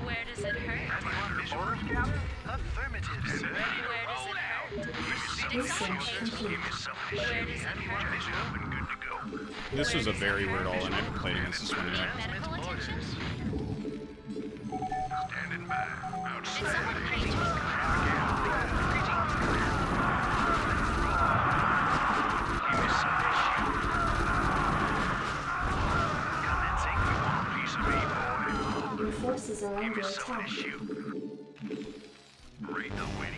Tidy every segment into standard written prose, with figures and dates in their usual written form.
Where does it hurt? Affirmative, sir. Where does it hurt? Research complete. Where does it hurt? This was a very weird all-in. I haven't played against this one yet. Medical attention? Standing by. Did someone page me? Your forces are under attack.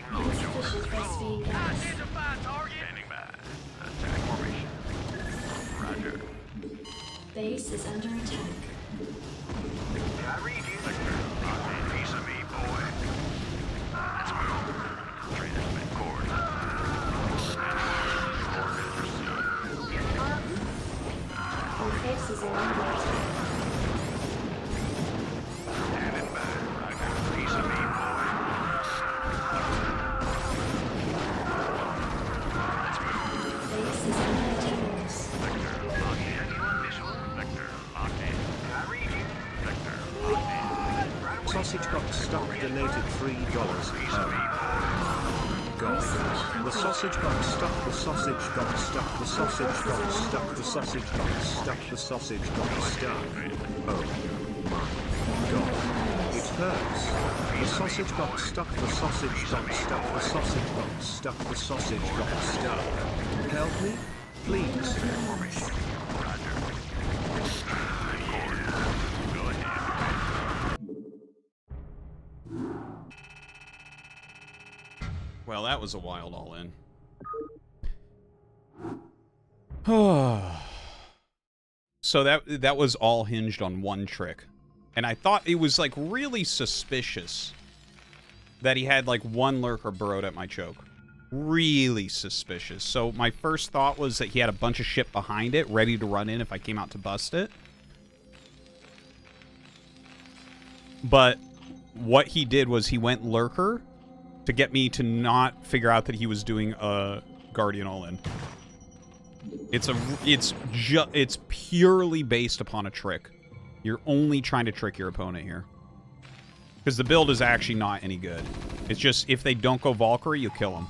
Insufficient breastfeeding gas. Standing by. Attack formation. Roger. Base is under attack. I read you. Piece of me, boy. Let's move. Transmit cord. Your forces are under attack. Standing by. Roger. Piece of me, boy. Let's move. Base is under attack. Vector locked in. Anyone visual? Vector locked in. I read you. Vector locked in. Sausage Box Stock donated $3. God. The sausage box stuck, the sausage got stuck, the sausage got stuck, the sausage got stuck, the sausage got stuck. Oh my god. It hurts. The sausage got stuck, the sausage got stuck, the sausage got stuck, the sausage got stuck. Help me? Please. Well, that was a wild all-in. So that was all hinged on one trick. And I thought it was, like, really suspicious that he had, like, one lurker burrowed at my choke. Really suspicious. So my first thought was that he had a bunch of shit behind it, ready to run in if I came out to bust it. But what he did was he went lurker to get me to not figure out that he was doing a Guardian all-in. It's purely based upon a trick. You're only trying to trick your opponent here. Because the build is actually not any good. It's just, if they don't go Valkyrie, you kill them.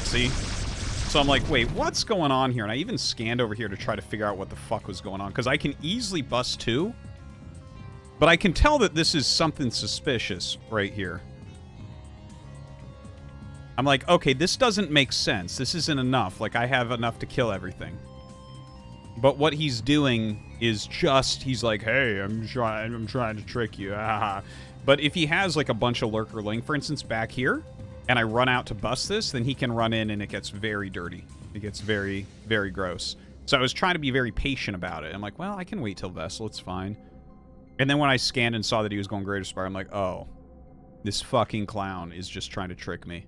See? So I'm like, wait, what's going on here? And I even scanned over here to try to figure out what the fuck was going on. Because I can easily bust two. But I can tell that this is something suspicious right here. I'm like, okay, this doesn't make sense. This isn't enough. Like, I have enough to kill everything. But what he's doing is just, he's like, hey, I'm trying to trick you. But if he has, like, a bunch of Lurker Ling, for instance, back here, and I run out to bust this, then he can run in and it gets very dirty. It gets very, very gross. So I was trying to be very patient about it. I'm like, well, I can wait till Vessel. It's fine. And then when I scanned and saw that he was going Greater Spire, I'm like, oh, this fucking clown is just trying to trick me.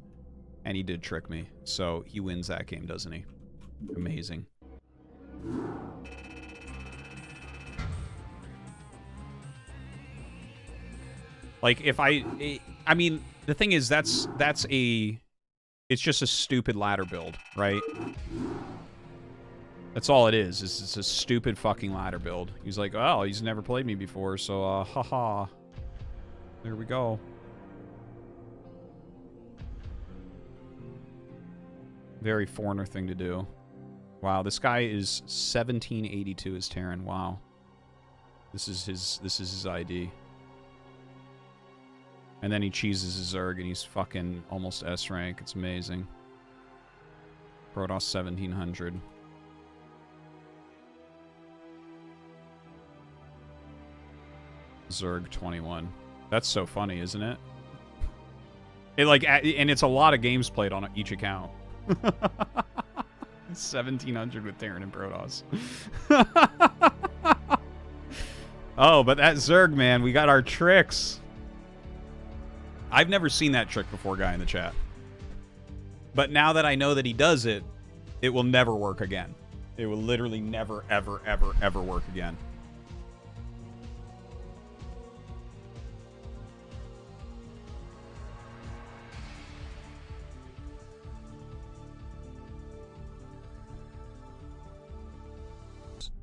And he did trick me. So he wins that game, doesn't he? Amazing. Like, if I mean, the thing is, it's just a stupid ladder build, right? That's all it is it's a stupid fucking ladder build. He's like, oh, he's never played me before, so, haha. There we go. Very foreigner thing to do. Wow, this guy is 1782 as Terran. Wow. This is his ID. And then he cheeses his Zerg and he's fucking almost S rank. It's amazing. Protoss 1700. Zerg 21. That's so funny, isn't it? And it's a lot of games played on each account. 1700 with Terran and Protoss. Oh, but that Zerg, man, we got our tricks. I've never seen that trick before, guy in the chat. But now that I know that he does it, it will never work again. It will literally never, ever, ever, ever work again.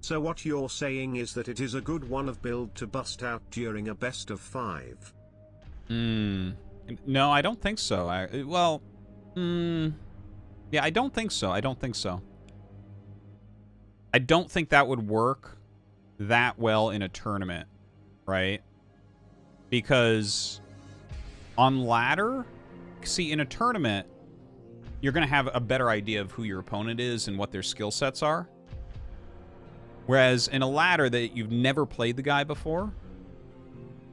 So what you're saying is that it is a good one of build to bust out during a best of 5. No, I don't think so. Yeah, I don't think so. I don't think so. I don't think that would work that well in a tournament, right? Because on ladder, see, in a tournament, you're going to have a better idea of who your opponent is and what their skill sets are. Whereas in a ladder that you've never played the guy before,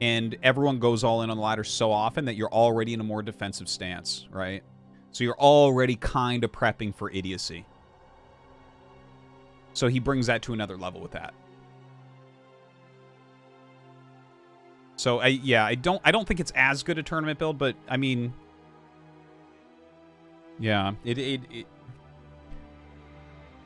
and everyone goes all in on the ladder so often that you're already in a more defensive stance, right? So you're already kind of prepping for idiocy. So he brings that to another level with that. So I don't think it's as good a tournament build, but I mean, yeah,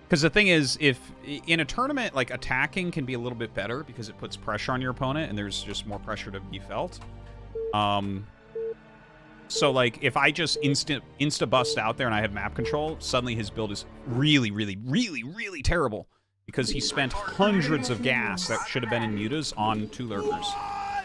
because the thing is, if in a tournament, like, attacking can be a little bit better because it puts pressure on your opponent and there's just more pressure to be felt. So, like, if I just insta-bust out there and I have map control, suddenly his build is really, really, really, really terrible because he spent hundreds of gas that should have been in mutas on 2 lurkers.